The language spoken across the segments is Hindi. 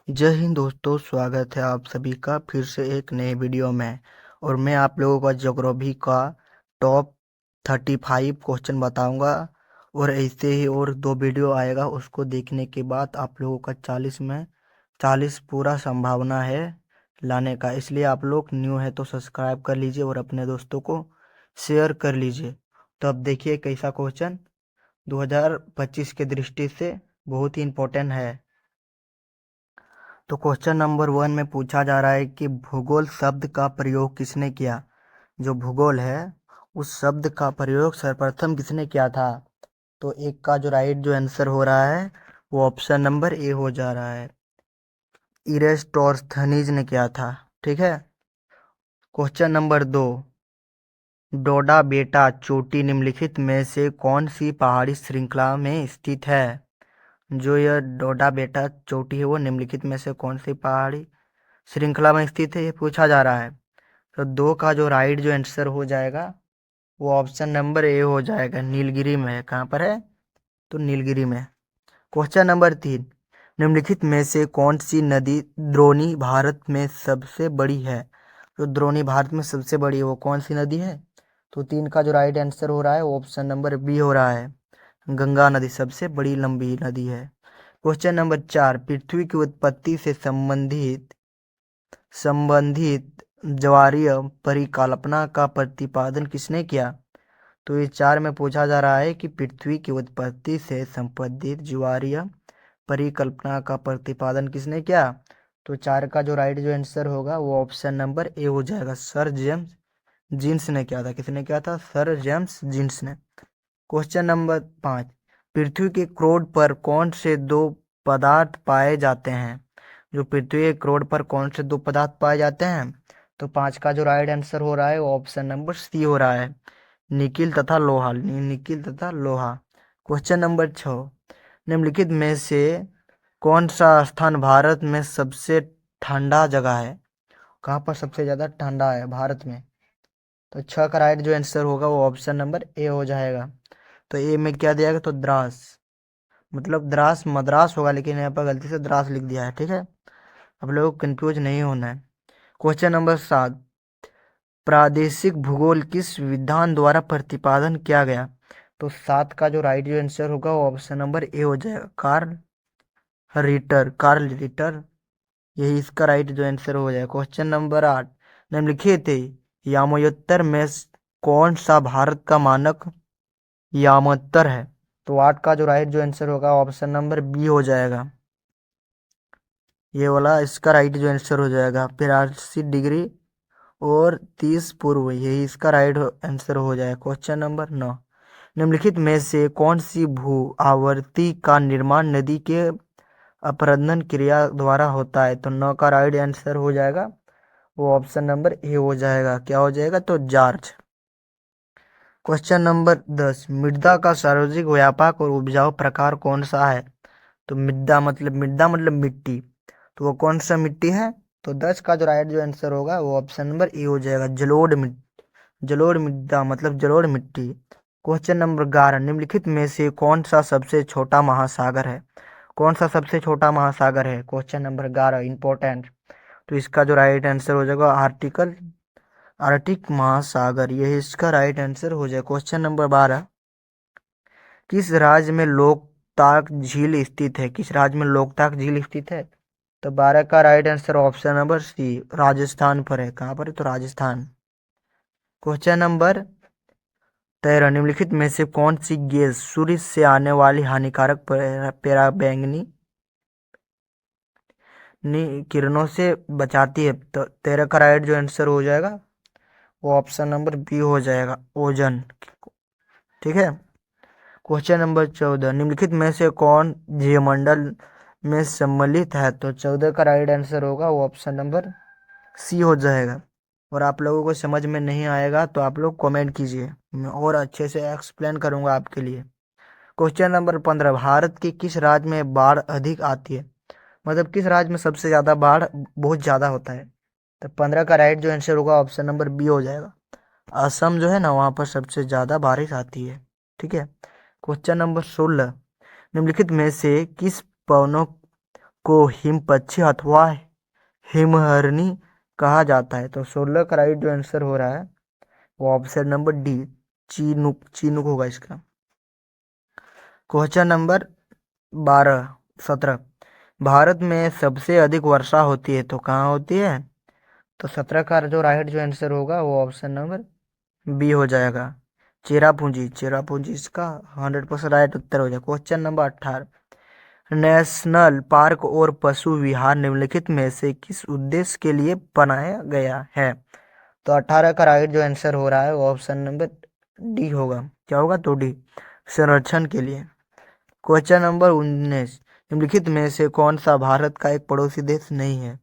जय हिंद दोस्तों, स्वागत है आप सभी का फिर से एक नए वीडियो में। और मैं आप लोगों को ज्योग्राफी का टॉप 35 क्वेश्चन बताऊंगा। और ऐसे ही और दो वीडियो आएगा, उसको देखने के बाद आप लोगों का 40 में 40 पूरा संभावना है लाने का। इसलिए आप लोग न्यू है तो सब्सक्राइब कर लीजिए और अपने दोस्तों को शेयर कर लीजिए। तो अब देखिए कैसा क्वेश्चन 2025 के दृष्टि से बहुत ही इम्पोर्टेंट है। तो क्वेश्चन नंबर 1 में पूछा जा रहा है कि भूगोल शब्द का प्रयोग किसने किया। जो भूगोल है उस शब्द का प्रयोग सर्वप्रथम किसने किया था। तो एक का जो राइट जो आंसर हो रहा है वो ऑप्शन नंबर ए हो जा रहा है, इरेस्टोस्थनीज ने किया था। ठीक है। क्वेश्चन नंबर 2, डोडा बेटा चोटी निम्नलिखित में से कौन सी पहाड़ी श्रृंखला में स्थित है। जो यह डोडा बेटा चोटी है वो निम्नलिखित में से कौन सी पहाड़ी श्रृंखला में स्थित है, ये पूछा जा रहा है। तो दो का जो राइट जो आंसर हो जाएगा वो ऑप्शन नंबर ए हो जाएगा, नीलगिरी में है। कहाँ पर है? तो नीलगिरी में। क्वेश्चन नंबर 3, निम्नलिखित में से कौन सी नदी द्रोणी भारत में सबसे बड़ी है। जो द्रोणी भारत में सबसे बड़ी है वो कौन सी नदी है। तो 3 का जो राइट आंसर हो रहा है वो ऑप्शन नंबर बी हो रहा है, गंगा नदी सबसे बड़ी लंबी नदी है। क्वेश्चन नंबर 4, पृथ्वी की उत्पत्ति से संबंधित ज्वारीय परिकल्पना का प्रतिपादन किसने किया। तो ये 4 में पूछा जा रहा है कि पृथ्वी की उत्पत्ति से संबंधित ज्वारीय परिकल्पना का प्रतिपादन किसने किया। तो 4 का जो राइट जो आंसर होगा वो ऑप्शन नंबर ए हो जाएगा, सर जेम्स जीन्स ने किया था। किसने किया था? सर जेम्स जीन्स ने। क्वेश्चन नंबर 5, पृथ्वी के क्रोड पर कौन से दो पदार्थ पाए जाते हैं। जो पृथ्वी के क्रोड पर कौन से दो पदार्थ पाए जाते हैं। तो 5 का जो राइट आंसर हो रहा है वो ऑप्शन नंबर सी हो रहा है, निकिल तथा लोहा। निकिल तथा लोहा। क्वेश्चन नंबर 6, निम्नलिखित में से कौन सा स्थान भारत में सबसे ठंडा जगह है। कहाँ पर सबसे ज्यादा ठंडा है भारत में। तो 6 का राइट जो आंसर होगा वो ऑप्शन नंबर ए हो जाएगा। तो ए में क्या दिया गया? तो द्रास, मतलब द्रास मद्रास होगा, लेकिन यहाँ पर गलती से द्रास लिख दिया है। ठीक है, अब लोगों को कंफ्यूज नहीं होना है। क्वेश्चन नंबर 7, प्रादेशिक भूगोल किस विधान द्वारा प्रतिपादन किया गया। तो 7 का जो राइट जो आंसर होगा वो ऑप्शन नंबर ए हो जाएगा, कार्ल रिटर। यही इसका राइट जो आंसर हो जाएगा। क्वेश्चन नंबर 8, निम्नलिखित यामोत्तर में कौन सा भारत का मानक यामोत्तर है। तो 8 का जो राइट जो आंसर होगा ऑप्शन नंबर बी हो जाएगा, ये वाला इसका राइट जो आंसर हो जाएगा। 82 डिग्री और 30 पूर्व, यही इसका राइट आंसर हो जाएगा। क्वेश्चन नंबर 9, निम्नलिखित में से कौन सी भू आवर्ती का निर्माण नदी के अपरदन क्रिया द्वारा होता है। तो 9 का राइट आंसर हो जाएगा वो ऑप्शन नंबर ए हो जाएगा। क्या हो जाएगा? तो जॉर्ज। क्वेश्चन नंबर 10, मृदा का सर्वाधिक व्यापक और उपजाऊ प्रकार कौन सा है। तो मृदा मतलब मिट्टी। तो वो कौन सा मिट्टी है। तो 10 का जो राइट जो आंसर होगा वो ऑप्शन नंबर ए हो जाएगा, जलोढ़ मिट्टी। जलोढ़ मृदा मतलब जलोढ़ मिट्टी। क्वेश्चन नंबर 11, निम्नलिखित में से कौन सा सबसे छोटा महासागर है। कौन सा सबसे छोटा महासागर है। Question number 11 important. तो इसका जो राइट आंसर हो जाएगा आर्टिक महासागर, यही इसका राइट आंसर हो जाएगा। क्वेश्चन नंबर 12, किस राज्य में लोकताक झील स्थित है। किस राज्य में लोकताक झील स्थित है। तो 12 का right answer option number C, Rajasthan पर है। कहाँ पर है? तो राजस्थान। क्वेश्चन नंबर 13, निम्नलिखित में से कौन सी गैस सूर्य से आने वाली हानिकारक पराबैंगनी किरणों से बचाती है। तो 13 का राइट जो आंसर हो जाएगा वो ऑप्शन नंबर बी हो जाएगा, ओजन। ठीक है। क्वेश्चन नंबर 14, निम्नलिखित में से कौन जीवमंडल में सम्मिलित है। तो 14 का राइट आंसर होगा वो ऑप्शन नंबर सी हो जाएगा। और आप लोगों को समझ में नहीं आएगा तो आप लोग कमेंट कीजिए, मैं और अच्छे से एक्सप्लेन करूंगा आपके लिए। क्वेश्चन नंबर 15, भारत के किस राज्य में बाढ़ अधिक आती है। मतलब किस राज्य में सबसे ज्यादा बाढ़ बहुत ज्यादा होता है। तो 15 का राइट जो आंसर होगा ऑप्शन नंबर बी हो जाएगा, असम जो है ना वहाँ पर सबसे ज्यादा बारिश आती है। ठीक है। क्वेश्चन नंबर 16, निम्नलिखित में से किस को हिमपक्षी अथवा हिमहरणी कहा जाता है? तो 16 का राइट जो आंसर हो रहा है वो option number D, Chinook. Chinook होगा इसका। Question number 17। भारत में सबसे अधिक वर्षा होती है तो कहाँ होती है? तो 17 का जो राइट जो आंसर होगा वो ऑप्शन नंबर बी हो जाएगा, चेरापूंजी। चेरापूंजी इसका 100% राइट उत्तर हो जाएगा। Question number 18। नेशनल पार्क और पशु विहार निम्नलिखित में से किस उद्देश्य के लिए बनाया गया है? तो 18 का राइट जो आंसर हो रहा है वो ऑप्शन नंबर डी होगा। क्या होगा? तो डी, संरक्षण के लिए। Question number 19। निम्नलिखित में से कौन सा भारत का एक पड़ोसी देश नहीं है?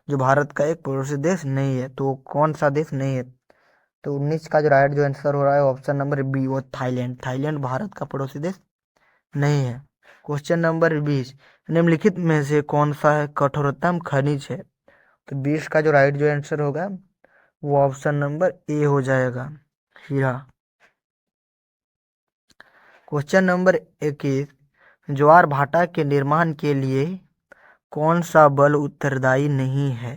जो भारत का एक पड़ोसी देश नहीं है तो कौन सा देश नहीं है? तो 19 का जो राइट जो आंसर हो रहा है ऑप्शन नंबर बी, वो थाईलैंड। थाईलैंड भारत का पड़ोसी देश नहीं है। Question number 20। निम्नलिखित में से कौन सा है कठोरतम खनिज है? तो 20 का जो राइट जो आंसर होगा वो ऑप्शन नंबर ए हो जाएगा, हीरा। Question number 21। ज्वार भाटा के निर्माण के लिए कौन सा बल उत्तरदायी नहीं है?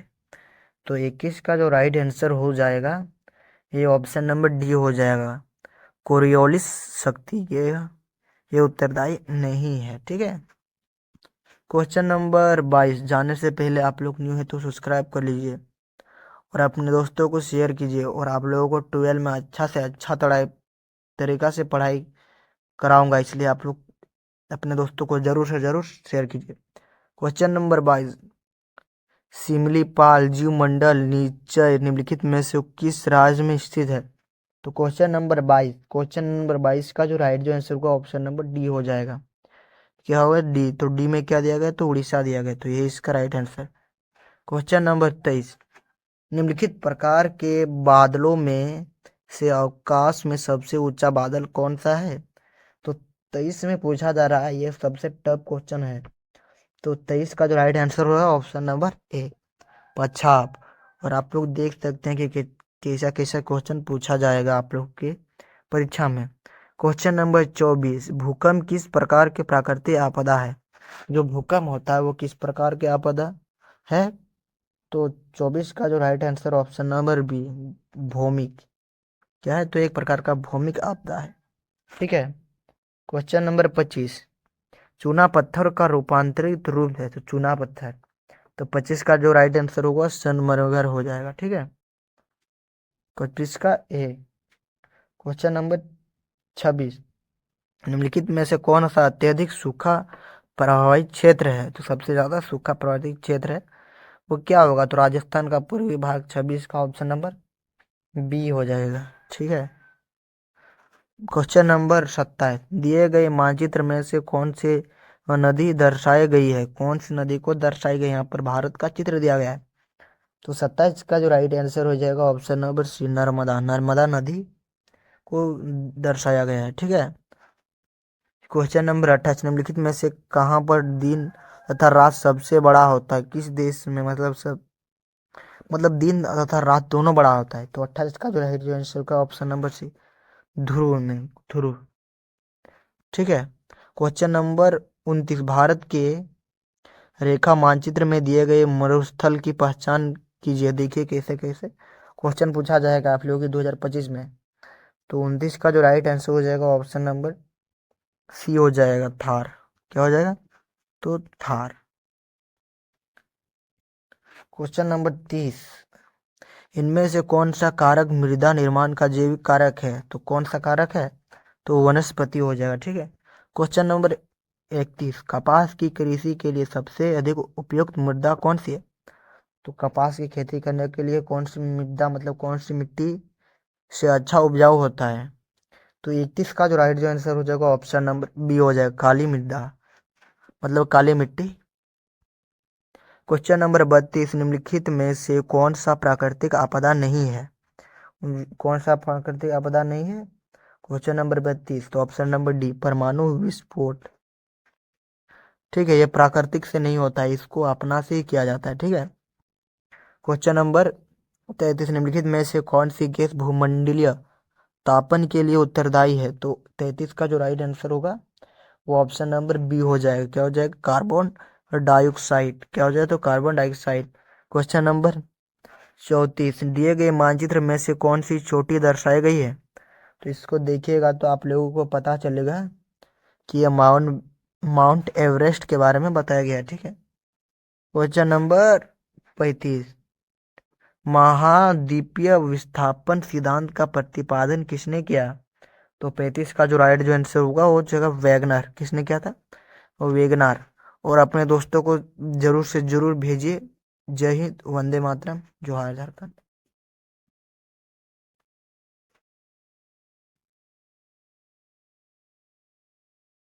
तो 21 का जो राइट आंसर हो जाएगा ये ऑप्शन नंबर डी हो जाएगा, कोरियोलिस शक्ति। ये उत्तरदायी नहीं है। ठीक है। Question number 22। जाने से पहले आप लोग न्यू है तो सब्सक्राइब कर लीजिए और अपने दोस्तों को शेयर कीजिए, और आप लोगों को 12 में अच्छा से अच्छा तरीका से पढ़ाई कराऊंगा, इसलिए आप लोग अपने दोस्तों को जरूर से जरूर शेयर कीजिए। Question number 22। सिमलीपाल जीवमंडल निश्चय निम्नलिखित में से किस राज्य में स्थित है? तो क्वेश्चन नंबर 22 का जो राइट जो आंसर होगा ऑप्शन नंबर डी हो जाएगा। क्या होगा? डी। तो डी में क्या दिया गया? तो उड़ीसा दिया गया, तो ये इसका राइट आंसर। Question number 23। निम्नलिखित प्रकार के बादलों में से अवकाश में सबसे ऊंचा बादल कौन सा है? तो 23 में पूछा जा रहा है, ये सबसे टफ क्वेश्चन है। तो 23 का जो राइट आंसर होगा ऑप्शन नंबर ए, पछाप। और आप लोग देख सकते हैं कि कैसा कैसा क्वेश्चन पूछा जाएगा आप लोग के परीक्षा में। Question number 24। भूकंप किस प्रकार के प्राकृतिक आपदा है? जो भूकंप होता है वो किस प्रकार के आपदा है? तो 24 का जो right answer option number B, भौमिक। क्या है? तो एक प्रकार का भौमिक आपदा है। ठीक है। Question number 25। चूना पत्थर का रूपांतरित रूप है तो चूना पत्थर। तो 25 का जो राइट आंसर होगा संगमरमर हो जाएगा। ठीक है। 25 का ए। Question number 26। निम्नलिखित में से कौन सा अत्यधिक सूखा प्रभावित क्षेत्र है? तो सबसे ज्यादा सूखा प्रभावित क्षेत्र है वो क्या होगा? तो राजस्थान का पूर्वी भाग। 26 का ऑप्शन नंबर बी हो जाएगा। ठीक है। Question number 27। दिए गए मानचित्र में से कौन से नदी दर्शाई गई है? कौन सी नदी को दर्शाई गई? यहाँ पर भारत का चित्र दिया गया है। तो 27 का जो राइट आंसर हो जाएगा option number C, Narmada. Narmada नदी को दर्शाया गया है। ठीक है। Question number 28। निम्नलिखित में से कहाँ पर दिन तथा रात सबसे बड़ा होता है? किस देश में मतलब दिन तथा रात दोनों बड़ा होता है? तो 28 का जो राइट आंसर का ऑप्शन नंबर सी, ध्रुव में, ध्रुव। ठीक है। Question number 29। भारत के रेखा मानचित्र में दिए गए मरुस्थल की पहचान कीजिए। देखिए कैसे कैसे क्वेश्चन पूछा जाएगा आप लोगों की 2025 में। तो 29 का जो राइट आंसर हो जाएगा ऑप्शन नंबर सी हो जाएगा, थार। क्या हो जाएगा? तो थार। Question number 30। इनमें से कौन सा कारक मृदा निर्माण का जैविक कारक है? तो कौन सा कारक है? तो वनस्पति हो जाएगा। ठीक है। Question number 31। कपास की कृषि के लिए सबसे अधिक उपयुक्त मृदा कौन सी है? तो कपास की खेती करने के लिए कौन सी मृदा, मतलब कौन सी मिट्टी से अच्छा उपजाऊ होता है? तो 31 का जो राइट जो आंसर हो जाएगा ऑप्शन नंबर बी हो जाएगा, काली मृदा, मतलब काली मिट्टी। Question number 32। निम्नलिखित में से कौन सा प्राकृतिक आपदा नहीं है? कौन सा प्राकृतिक आपदा नहीं है? क्वेश्चन नंबर 32, तो ऑप्शन नंबर डी, परमाणु विस्फोट। ठीक है। ये प्राकृतिक से नहीं होता है, इसको अपना से ही किया जाता है। ठीक है। Question number 33। निम्नलिखित में से कौन सी गैस भूमंडलीय तापन के लिए उत्तरदायी है? तो 33 का जो राइट आंसर होगा वो ऑप्शन नंबर बी हो जाएगा। क्या हो जाएगा? कार्बन डाइऑक्साइड क्या हो जाए तो कार्बन डाइऑक्साइड। क्वेश्चन नंबर 34, दिए गए मानचित्र में से कौन सी चोटी दर्शाई गई है? तो इसको देखिएगा तो आप लोगों को पता चलेगा कि यह माउंट माउंट एवरेस्ट के बारे में बताया गया है। ठीक है। क्वेश्चन नंबर 35, महाद्वीपीय विस्थापन सिद्धांत का प्रतिपादन किसने किया? तो 35 का जो आंसर होगा वो जगह वैगनर। किसने किया था? वो वेगनार। और अपने दोस्तों को जरूर से जरूर भेजिए। जय हिंद, वंदे मातरम, जोहार झारखंड।